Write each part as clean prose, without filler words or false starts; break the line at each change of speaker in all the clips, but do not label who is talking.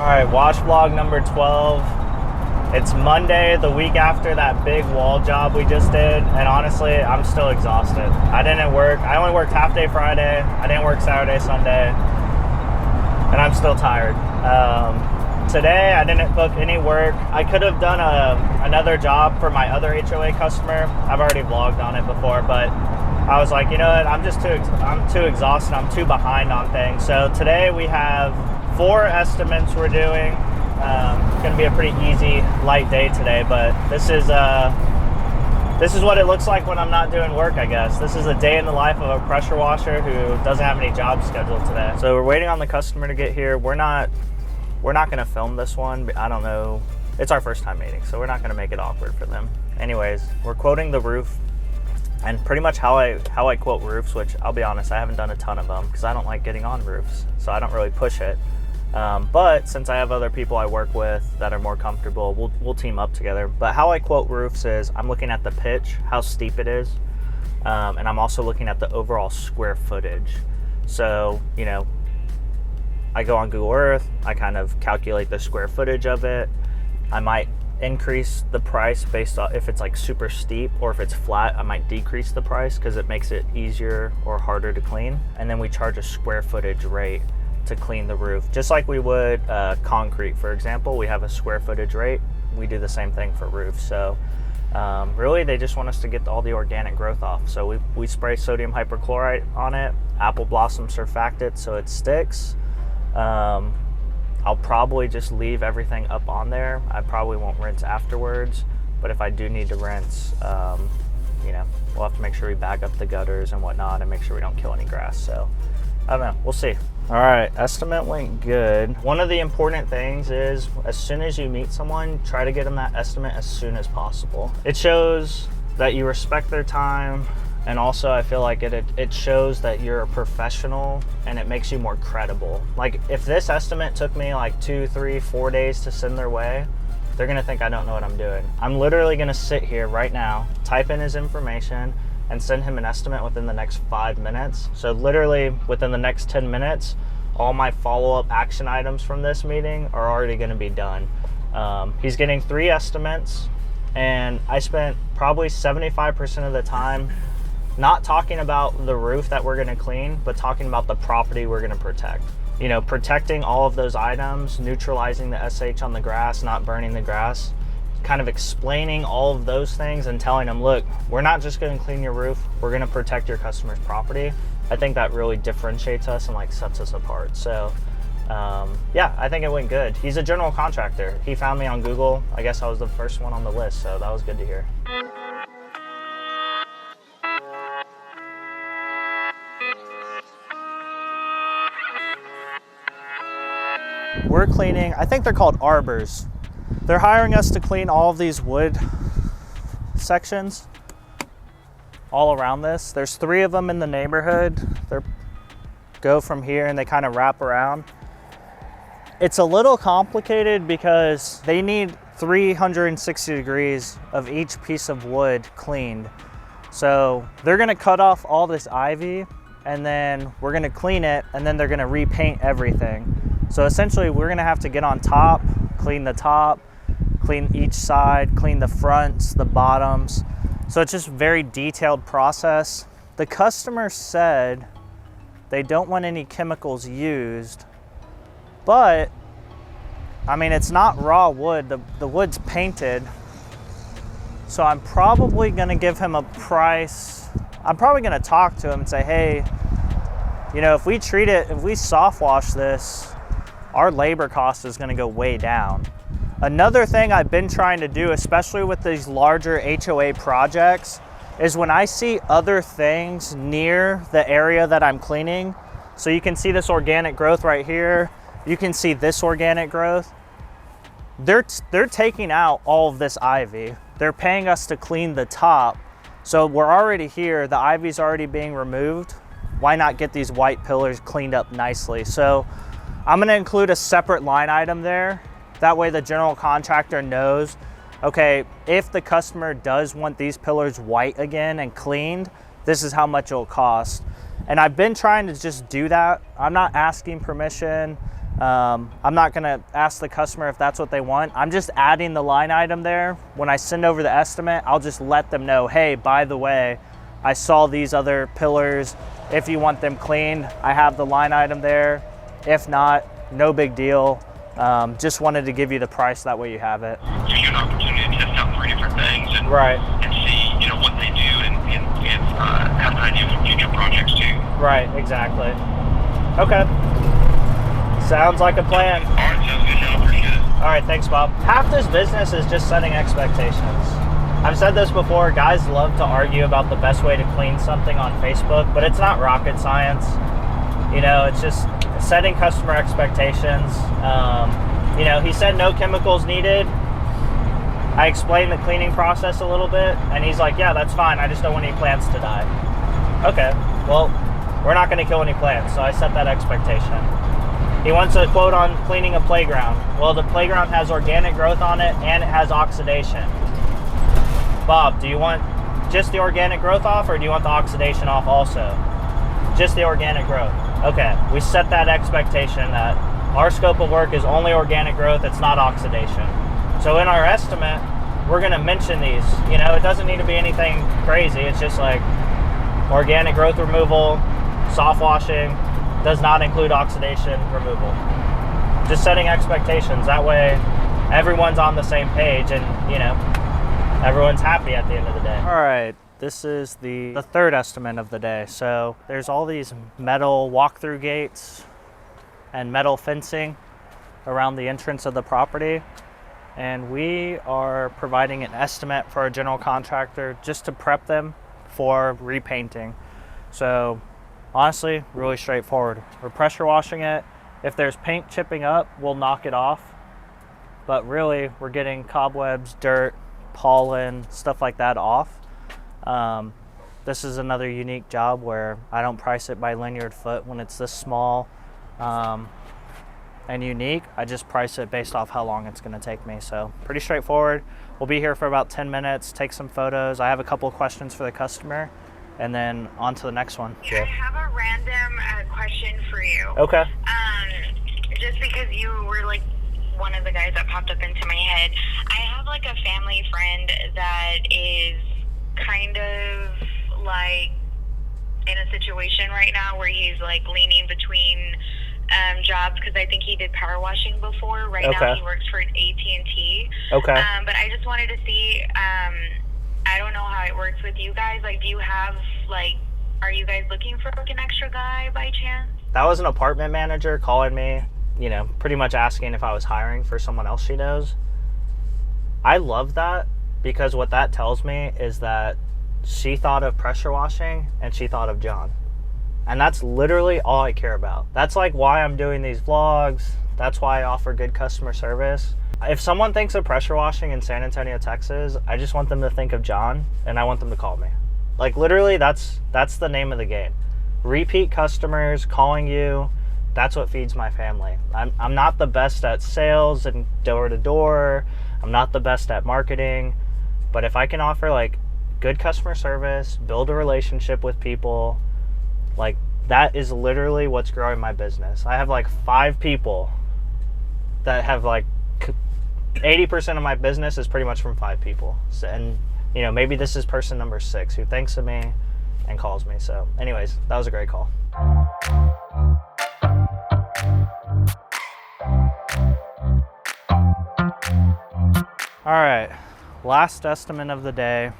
All right, wash vlog number 12. It's Monday, the week after that big wall job we just did, and honestly, I'm still exhausted. I only worked half day Friday. I didn't work Saturday, Sunday, and I'm still tired. Today, I didn't book any work. I could have done another job for my other HOA customer. I've already vlogged on it before, but I was like, you know what, I'm too exhausted. I'm too behind on things. So today we have 4 estimates we're doing. It's going to be a pretty easy, light day today, but this is what it looks like when I'm not doing work, I guess. This is a day in the life of a pressure washer who doesn't have any jobs scheduled today. So we're waiting on the customer to get here. We're not going to film this one. I don't know. It's our first time meeting, so we're not going to make it awkward for them. Anyways, we're quoting the roof, and pretty much how I quote roofs, which I'll be honest, I haven't done a ton of them because I don't like getting on roofs, so I don't really push it. But since I have other people I work with that are more comfortable, we'll team up together. But how I quote roofs is I'm looking at the pitch, how steep it is, and I'm also looking at the overall square footage. So, you know, I go on Google Earth, I kind of calculate the square footage of it. I might increase the price based on if it's like super steep, or if it's flat, I might decrease the price because it makes it easier or harder to clean. And then we charge a square footage rate to clean the roof, just like we would concrete, for example. We have a square footage rate. We do the same thing for roofs. So really, they just want us to get all the organic growth off. So we spray sodium hypochlorite on it, apple blossom surfactant, so it sticks. I'll probably just leave everything up on there. I probably won't rinse afterwards, but if I do need to rinse, you know, we'll have to make sure we bag up the gutters and whatnot and make sure we don't kill any grass. So I don't know, we'll see. All right, estimate went good. One of the important things is as soon as you meet someone, try to get them that estimate as soon as possible. It shows that you respect their time, and also I feel like it shows that you're a professional, and it makes you more credible. Like if this estimate took me like 2, 3, 4 days to send their way, they're gonna think I don't know what I'm doing. I'm literally gonna sit here right now, type in his information, and send him an estimate within the next 5 minutes. So literally within the next 10 minutes, all my follow-up action items from this meeting are already gonna be done. He's getting 3 estimates, and I spent probably 75% of the time not talking about the roof that we're gonna clean, but talking about the property we're gonna protect. You know, protecting all of those items, neutralizing the SH on the grass, not burning the grass, kind of explaining all of those things and telling them, look, we're not just going to clean your roof, we're going to protect your customer's property. I think that really differentiates us and like sets us apart. So yeah, I think it went good. He's a general contractor. He found me on Google. I guess I was the first one on the list, so that was good to hear. We're cleaning, I think they're called arbors. They're hiring us to clean all of these wood sections all around this. There's 3 of them in the neighborhood. They go from here and they kind of wrap around. It's a little complicated because they need 360 degrees of each piece of wood cleaned. So they're gonna cut off all this ivy, and then we're gonna clean it, and then they're gonna repaint everything. So essentially we're gonna have to get on top, clean the top, clean each side, clean the fronts, the bottoms. So it's just a very detailed process. The customer said they don't want any chemicals used, but I mean, it's not raw wood, the wood's painted. So I'm probably gonna give him a price. I'm probably gonna talk to him and say, hey, you know, if we soft wash this, our labor cost is gonna go way down. Another thing I've been trying to do, especially with these larger HOA projects, is when I see other things near the area that I'm cleaning, so you can see this organic growth right here, you can see this organic growth, they're taking out all of this ivy. They're paying us to clean the top. So we're already here, the ivy's already being removed. Why not get these white pillars cleaned up nicely? So I'm gonna include a separate line item there. That way the general contractor knows, okay, if the customer does want these pillars white again and cleaned, this is how much it'll cost. And I've been trying to just do that. I'm not asking permission. I'm not gonna ask the customer if that's what they want. I'm just adding the line item there. When I send over the estimate, I'll just let them know, hey, by the way, I saw these other pillars. If you want them cleaned, I have the line item there. If not, no big deal. Just wanted to give you the price, that way you have it.
Gives you an opportunity to test out 3 different things and see, what they do and have an idea for future projects too.
Right, exactly. Okay. Sounds like a plan.
All right, sounds good. I appreciate it.
All right, thanks, Bob. Half this business is just setting expectations. I've said this before, guys love to argue about the best way to clean something on Facebook, but it's not rocket science. It's just setting customer expectations. He said no chemicals needed. I explained the cleaning process a little bit, and he's like, yeah, that's fine. I just don't want any plants to die. Okay, well, we're not gonna kill any plants, so I set that expectation. He wants a quote on cleaning a playground. Well, the playground has organic growth on it, and it has oxidation. Bob, do you want just the organic growth off, or do you want the oxidation off also? Just the organic growth. Okay, we set that expectation that our scope of work is only organic growth, it's not oxidation. So in our estimate, we're gonna mention these. It doesn't need to be anything crazy. It's just like organic growth removal, soft washing, does not include oxidation removal. Just setting expectations. That way everyone's on the same page and, everyone's happy at the end of the day. All right, this is the third estimate of the day. So there's all these metal walk-through gates and metal fencing around the entrance of the property. And we are providing an estimate for a general contractor just to prep them for repainting. So honestly, really straightforward. We're pressure washing it. If there's paint chipping up, we'll knock it off. But really, we're getting cobwebs, dirt, pollen, stuff like that off. This is another unique job where I don't price it by linear foot when it's this small and unique. I just price it based off how long it's gonna take me. So pretty straightforward. We'll be here for about 10 minutes, take some photos. I have a couple of questions for the customer, and then on to the next one.
Yeah, I have a random question for you.
Okay.
Just because you were like one of the guys that popped up into my head, I have like a family friend that is kind of like in a situation right now where he's like leaning between jobs, because I think he did power washing before. Right now he works for AT&T.
Okay.
But I just wanted to see, I don't know how it works with you guys. Like, do you have like, are you guys looking for like an extra guy by chance?
That was an apartment manager calling me, pretty much asking if I was hiring for someone else she knows. I love that, because what that tells me is that she thought of pressure washing and she thought of John. And that's literally all I care about. That's like why I'm doing these vlogs. That's why I offer good customer service. If someone thinks of pressure washing in San Antonio, Texas, I just want them to think of John, and I want them to call me. Like, literally, that's the name of the game. Repeat customers calling you, that's what feeds my family. I'm not the best at sales and door to door. I'm not the best at marketing, but if I can offer like good customer service, build a relationship with people, like that is literally what's growing my business. I have like 5 people that have like 80% of my business is pretty much from 5 people. So, and maybe this is person number 6 who thinks of me and calls me. So anyways, that was a great call. All right, last estimate of the day.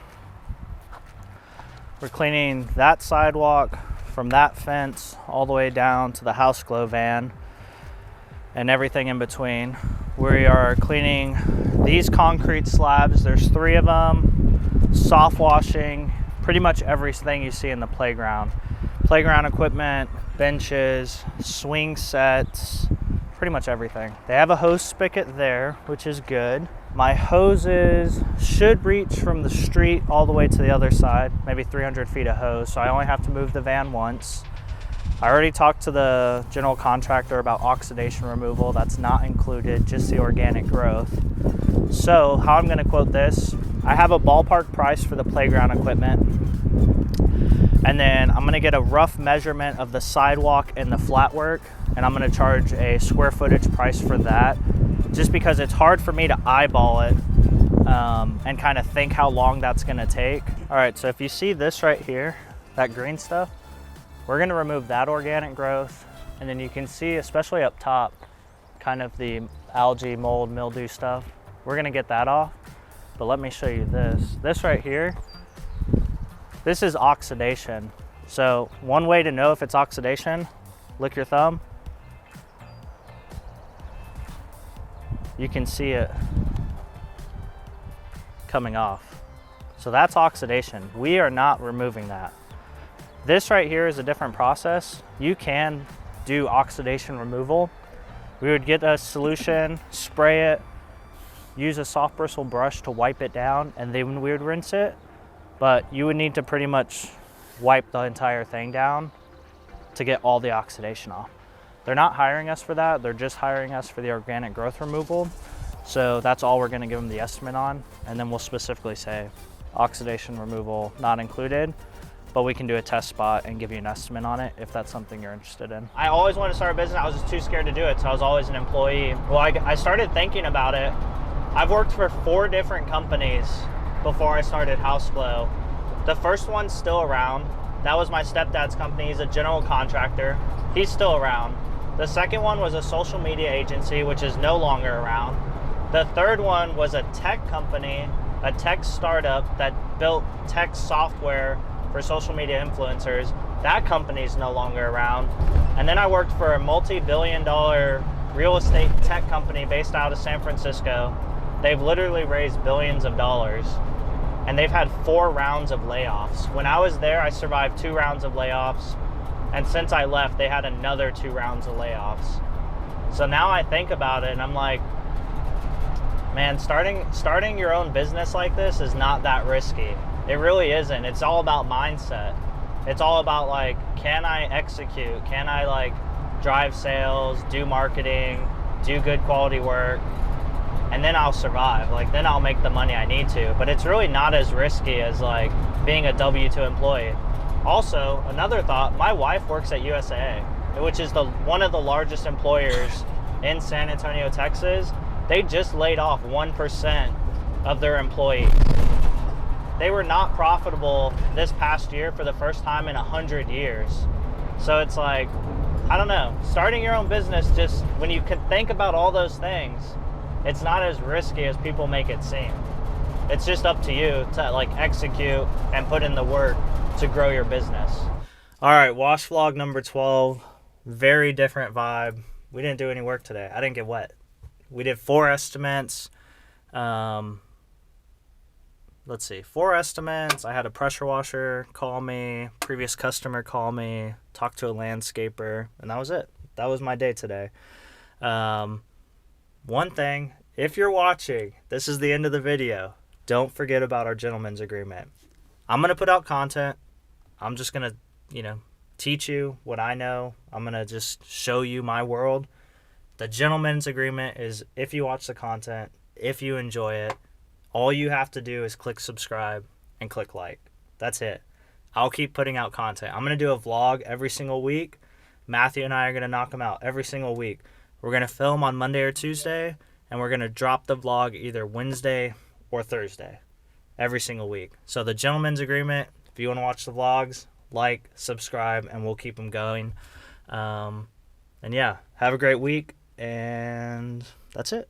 We're cleaning that sidewalk from that fence all the way down to the house glow van and everything in between. We are cleaning these concrete slabs. There's 3 of them, soft washing pretty much everything you see in the playground. Playground equipment, benches, swing sets, pretty much everything. They have a hose spigot there, which is good. My hoses should reach from the street all the way to the other side, maybe 300 feet of hose, so I only have to move the van once. I already talked to the general contractor about oxidation removal. That's not included, just the organic growth. So how I'm gonna quote this, I have a ballpark price for the playground equipment, and then I'm gonna get a rough measurement of the sidewalk and the flat work, and and I'm going to charge a square footage price for that, just because it's hard for me to eyeball it and kind of think how long that's going to take. All right, so if you see this right here, that green stuff, we're going to remove that organic growth, and then you can see, especially up top, kind of the algae, mold, mildew stuff. We're going to get that off, but let me show you this. This right here, this is oxidation. So one way to know if it's oxidation, lick your thumb. You can see it coming off. So that's oxidation. We are not removing that. This right here is a different process. You can do oxidation removal. We would get a solution, spray it, use a soft bristle brush to wipe it down, and then we would rinse it. But you would need to pretty much wipe the entire thing down to get all the oxidation off. They're not hiring us for that. They're just hiring us for the organic growth removal. So that's all we're going to give them the estimate on. And then we'll specifically say oxidation removal not included, but we can do a test spot and give you an estimate on it if that's something you're interested in. I always wanted to start a business. I was just too scared to do it. So I was always an employee. Well, I started thinking about it. I've worked for 4 different companies before I started Houseglow. The first one's still around. That was my stepdad's company. He's a general contractor. He's still around. The second one was a social media agency, which is no longer around. The third one was a tech company, a tech startup that built tech software for social media influencers. That company's no longer around. And then I worked for a multi-billion-dollar real estate tech company based out of San Francisco. They've literally raised billions of dollars, and they've had 4 rounds of layoffs. When I was there, I survived 2 rounds of layoffs, and since I left, they had another 2 rounds of layoffs. So now I think about it, and I'm like, man, starting your own business like this is not that risky. It really isn't. It's all about mindset. It's all about, like, can I execute? Can I, like, drive sales, do marketing, do good quality work? And then I'll survive. Like, then I'll make the money I need to. But it's really not as risky as, like, being a W-2 employee. Also, another thought, my wife works at USAA, which is one of the largest employers in San Antonio, Texas. They just laid off 1% of their employees. They were not profitable this past year for the first time in 100 years. So it's like, I don't know, starting your own business, just when you can think about all those things, it's not as risky as people make it seem. It's just up to you to, like, execute and put in the work to grow your business. All right, wash vlog number 12. Very different vibe. We didn't do any work today. I didn't get wet. We did 4 estimates. Let's see, 4 estimates. I had a pressure washer call me, previous customer call me, talked to a landscaper, and that was it. That was my day today. One thing, if you're watching, this is the end of the video. Don't forget about our gentleman's agreement. I'm going to put out content. I'm just going to, teach you what I know. I'm going to just show you my world. The gentleman's agreement is, if you watch the content, if you enjoy it, all you have to do is click subscribe and click like. That's it. I'll keep putting out content. I'm going to do a vlog every single week. Matthew and I are going to knock them out every single week. We're going to film on Monday or Tuesday, and we're going to drop the vlog either Wednesday or Thursday every single week. So the gentleman's agreement, if you want to watch the vlogs, like, subscribe, and we'll keep them going. And yeah, have a great week, and that's it.